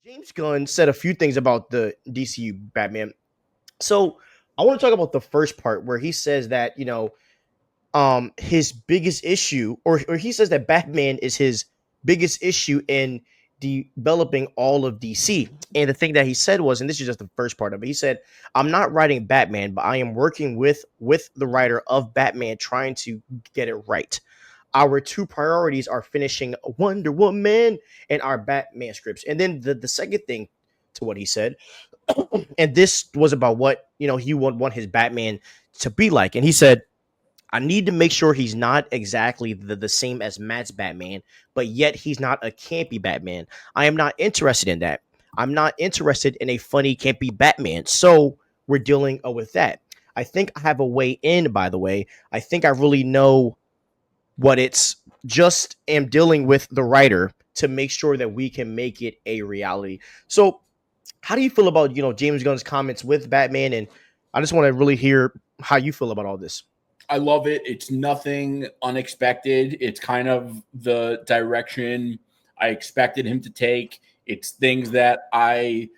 James Gunn said a few things about the DCU Batman. So I want to talk about the first part where he says that his biggest issue, or he says that Batman is his biggest issue in developing all of DC. And the thing that he said was, and this is just the first part of it, he said, "I'm not writing Batman, but I am working with the writer of Batman, trying to get it right. Our two priorities are finishing Wonder Woman and our Batman scripts." And then the second thing to what he said, and this was about what he would want his Batman to be like. And he said, "I need to make sure he's not exactly the same as Matt's Batman, but yet he's not a campy Batman. I am not interested in that. I'm not interested in a funny, campy Batman. So we're dealing with that. I think I have a way in, by the way. I think I really know what it's just am dealing with the writer to make sure that we can make it a reality." So how do you feel about, James Gunn's comments with Batman? And I just want to really hear how you feel about all this. I love it. It's nothing unexpected. It's kind of the direction I expected him to take. It's things that I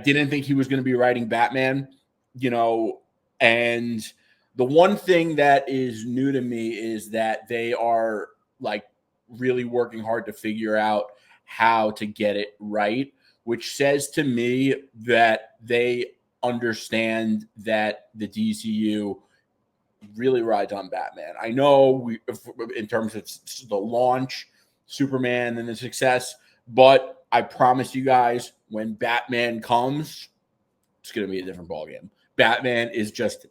didn't think he was going to be writing Batman, and the one thing that is new to me is that they are like really working hard to figure out how to get it right, which says to me that they understand that the DCU really rides on Batman. I know in terms of the launch, Superman and the success, but I promise you guys, when Batman comes, it's going to be a different ballgame. Batman is just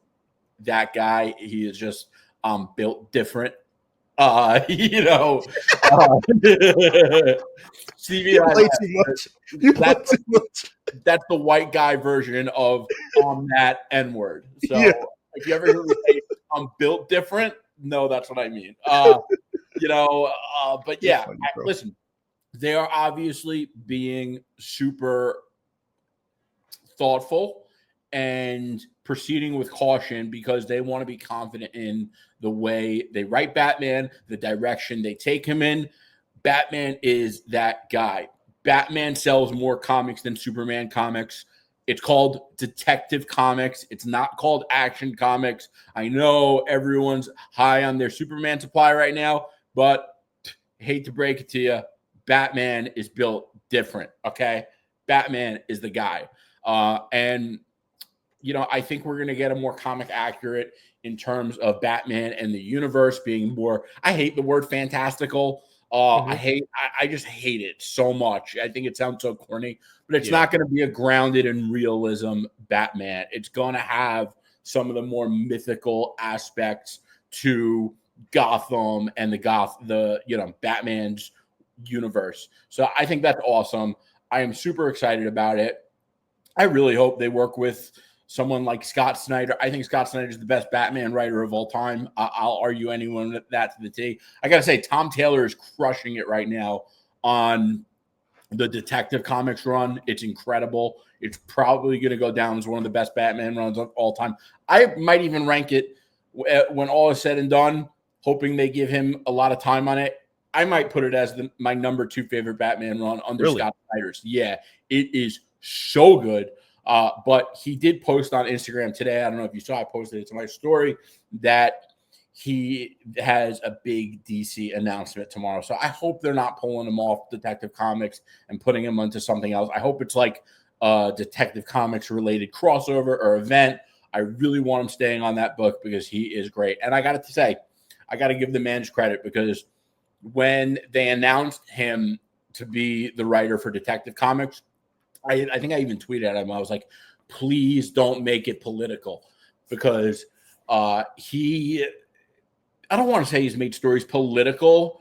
that guy. He is just built different. You know, You play too much. You play that's, too much. that's the white guy version of that N word. So Yeah. if you ever hear me say I'm built different, no, that's what I mean. But yeah, Funny, bro. listen, they are obviously being super thoughtful and proceeding with caution because they want to be confident in the way they write Batman, the direction they take him in. Batman is that guy. Batman sells more comics than Superman comics. It's called Detective Comics. It's not called Action Comics. I know everyone's high on their Superman supply right now, but hate to break it to you, Batman is built different, okay? Batman is the guy. And I think we're going to get a more comic accurate in terms of Batman and the universe being more, I hate the word fantastical. I just hate it so much. I think it sounds so corny, but it's not going to be a grounded in realism Batman. It's going to have some of the more mythical aspects to Gotham and the Batman's universe. So I think that's awesome. I am super excited about it. I really hope they work with someone like Scott Snyder. I think Scott Snyder is the best Batman writer of all time. I'll argue anyone with that to the T. I got to say, Tom Taylor is crushing it right now on the Detective Comics run. It's incredible. It's probably going to go down as one of the best Batman runs of all time. I might even rank it when all is said and done, hoping they give him a lot of time on it. I might put it as my number 2 favorite Batman run under Scott Snyder's. Yeah, it is so good. But he did post on Instagram today. I don't know if you saw, I posted it to my story that he has a big DC announcement tomorrow. So I hope they're not pulling him off Detective Comics and putting him onto something else. I hope it's like a Detective Comics related crossover or event. I really want him staying on that book because he is great. And I got to say, I got to give the man his credit because when they announced him to be the writer for Detective Comics, I think I even tweeted at him. I was like, please don't make it political because I don't want to say he's made stories political,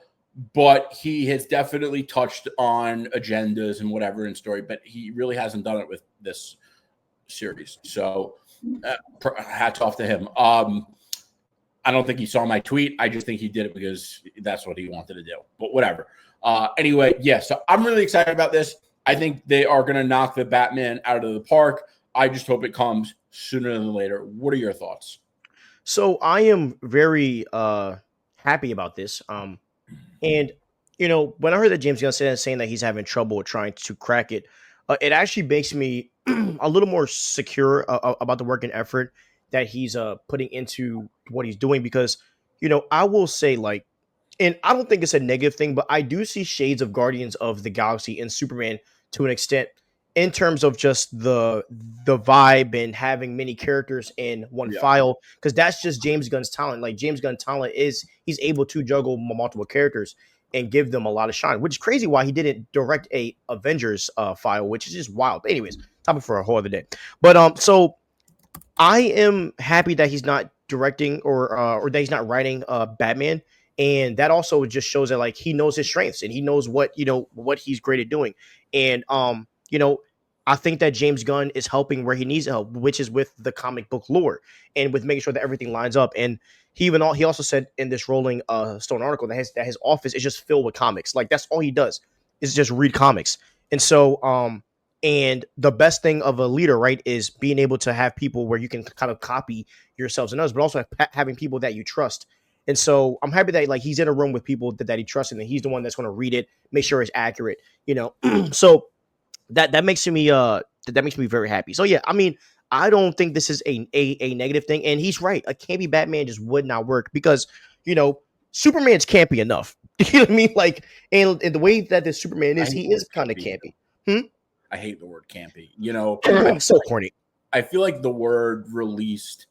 but he has definitely touched on agendas and whatever in story, but he really hasn't done it with this series. So hats off to him. I don't think he saw my tweet. I just think he did it because that's what he wanted to do, but whatever. Anyway, yeah, so I'm really excited about this. I think they are going to knock the Batman out of the park. I just hope it comes sooner than later. What are your thoughts? So I am very happy about this. And when I heard that James Gunn saying that he's having trouble trying to crack it, it actually makes me a little more secure about the work and effort that he's putting into what he's doing because I will say like, and I don't think it's a negative thing, but I do see shades of Guardians of the Galaxy and Superman to an extent in terms of just the vibe and having many characters in one Yeah. file because that's just James Gunn's talent. Like James Gunn's talent is he's able to juggle multiple characters and give them a lot of shine, which is crazy why he didn't direct a Avengers file, which is just wild. But anyways, topic for a whole other day. But so I am happy that he's not directing or that he's not writing Batman, and that also just shows that like he knows his strengths and he knows what what he's great at doing, and I think that James Gunn is helping where he needs help, which is with the comic book lore and with making sure that everything lines up. And he also said in this Rolling Stone article that his office is just filled with comics. Like that's all he does is just read comics, and so and the best thing of a leader, right, is being able to have people where you can kind of copy yourselves and others, but also having people that you trust. And so I'm happy that like he's in a room with people that he trusts, and that he's the one that's going to read it, make sure it's accurate. So that makes me that makes me very happy. So yeah, I mean, I don't think this is a negative thing, and he's right. A campy Batman just would not work because Superman's campy enough. You know what I mean? Like, and the way that the Superman I is, hate he the is word kind of campy. campy. Hmm? I hate the word campy. You know, So corny. I feel like the word released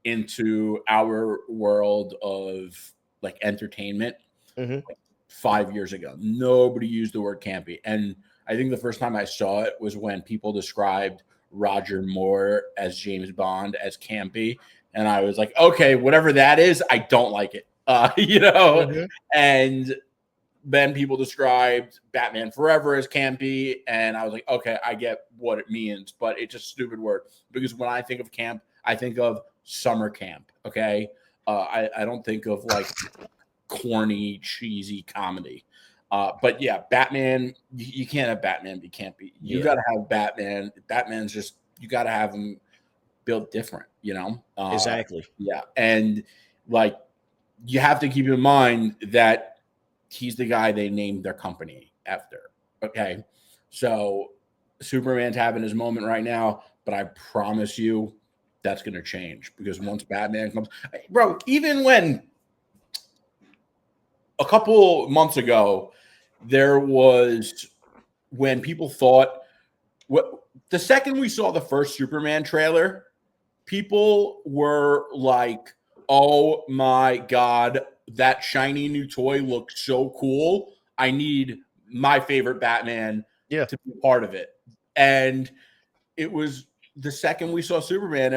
into our world of like entertainment Hmm. 5 years ago. Nobody used the word campy. And I think the first time I saw it was when people described Roger Moore as James Bond as campy. And I was like, okay, whatever that is, I don't like it. Hmm. And then people described Batman Forever as campy, and I was like, okay, I get what it means, but it's a stupid word because when I think of camp, I think of summer camp. Okay, I don't think of like corny, cheesy comedy. But yeah, Batman, you can't have Batman be campy. You Yeah, got to have Batman. Batman's just you got to have him built different. exactly. Yeah, and like you have to keep in mind that he's the guy they named their company after. Okay. So Superman's having his moment right now, but I promise you that's going to change because once Batman comes, bro, even when a couple months ago, there was when people thought what the second we saw the first Superman trailer, people were like, oh my God, that shiny new toy looks so cool. I need my favorite Batman Yeah. to be part of it. And it was the second we saw Superman,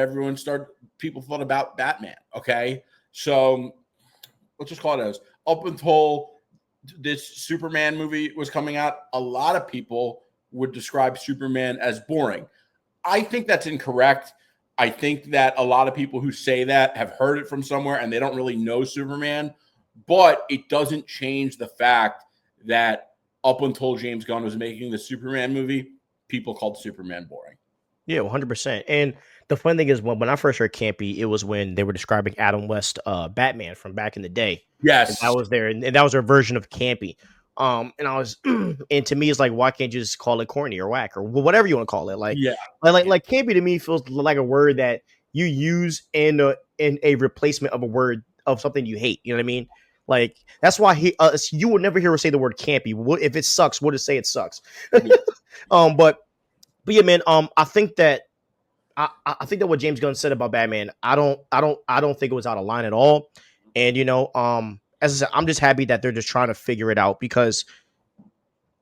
people thought about Batman. Okay. So let's just call it as up until this Superman movie was coming out, a lot of people would describe Superman as boring. I think that's incorrect. I think that a lot of people who say that have heard it from somewhere and they don't really know Superman, but it doesn't change the fact that up until James Gunn was making the Superman movie, people called Superman boring. Yeah, 100%. And the fun thing is when I first heard campy, it was when they were describing Adam West Batman from back in the day. And that Yes. was and that was their version of campy. And I was and to me it's like why can't you just call it corny or whack or whatever you want to call it? Like Yeah. Yeah. like campy to me feels like a word that you use in a replacement of a word of something you hate. You know what I mean? Like that's why you will never hear us say the word campy. If it sucks, we'll just say it sucks. Yeah. um, but but yeah, man. I think that I think that what James Gunn said about Batman, I don't think it was out of line at all. And as I said, I'm just happy that they're just trying to figure it out because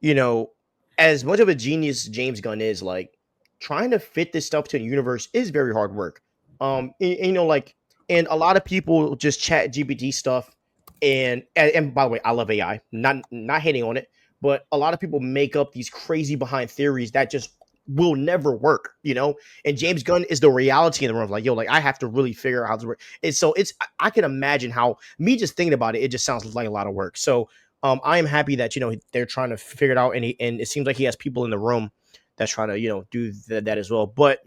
you know, as much of a genius James Gunn is, like trying to fit this stuff to the universe is very hard work. Like, and a lot of people just chat GPT stuff, and by the way, I love AI, not hating on it, but a lot of people make up these crazy behind theories that just will never work, And James Gunn is the reality in the room, like yo, like I have to really figure out how to work. And so I can imagine how me just thinking about it, it just sounds like a lot of work. So I am happy that they're trying to figure it out, and it seems like he has people in the room that's trying to do that as well. But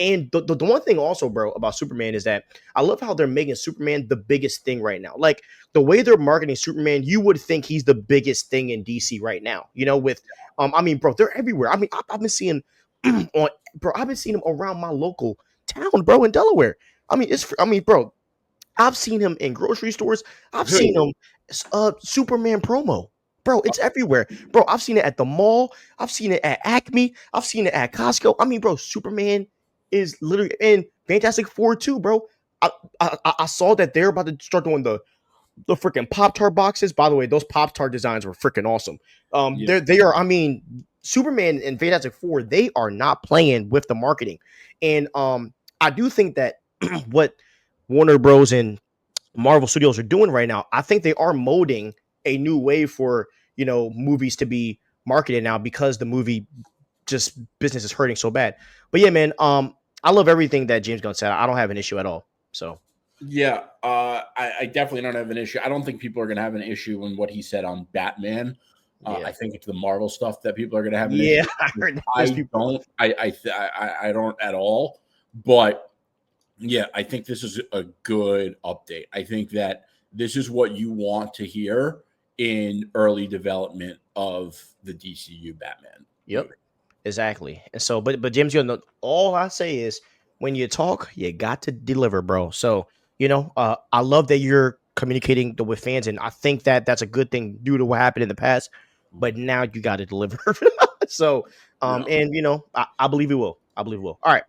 And the one thing also, bro, about Superman is that I love how they're making Superman the biggest thing right now. Like the way they're marketing Superman, you would think he's the biggest thing in DC right now. You know, with I mean, bro, they're everywhere. I mean, I've been seeing on, bro, I've been seeing them around my local town, bro, in Delaware. I mean, bro, I've seen him in grocery stores. I've seen him Superman promo. Bro, it's everywhere. Bro, I've seen it at the mall. I've seen it at Acme. I've seen it at Costco. I mean, bro, Superman is literally in Fantastic Four too, bro. I saw that they're about to start doing the freaking Pop Tart boxes. By the way, those Pop Tart designs were freaking awesome. Yeah. They are. I mean, Superman and Fantastic Four, they are not playing with the marketing, and I do think that what Warner Bros. And Marvel Studios are doing right now, I think they are molding a new way for movies to be marketed now because the movie just business is hurting so bad. But yeah, man, I love everything that James Gunn said. I don't have an issue at all. So Yeah, I definitely don't have an issue. I don't think people are going to have an issue in what he said on Batman. yeah, I think it's the Marvel stuff that people are going to have an yeah, issue. I heard that there's I people. don't. I don't at all. But yeah, I think this is a good update. I think that this is what you want to hear in early development of the DCU Batman Yep. movie. Exactly. And so, but James, all I say is when you talk, you got to deliver, bro. So, I love that you're communicating with fans, and I think that that's a good thing due to what happened in the past. But now you got to deliver. So, Yeah. and I believe you will. I believe you will. All right.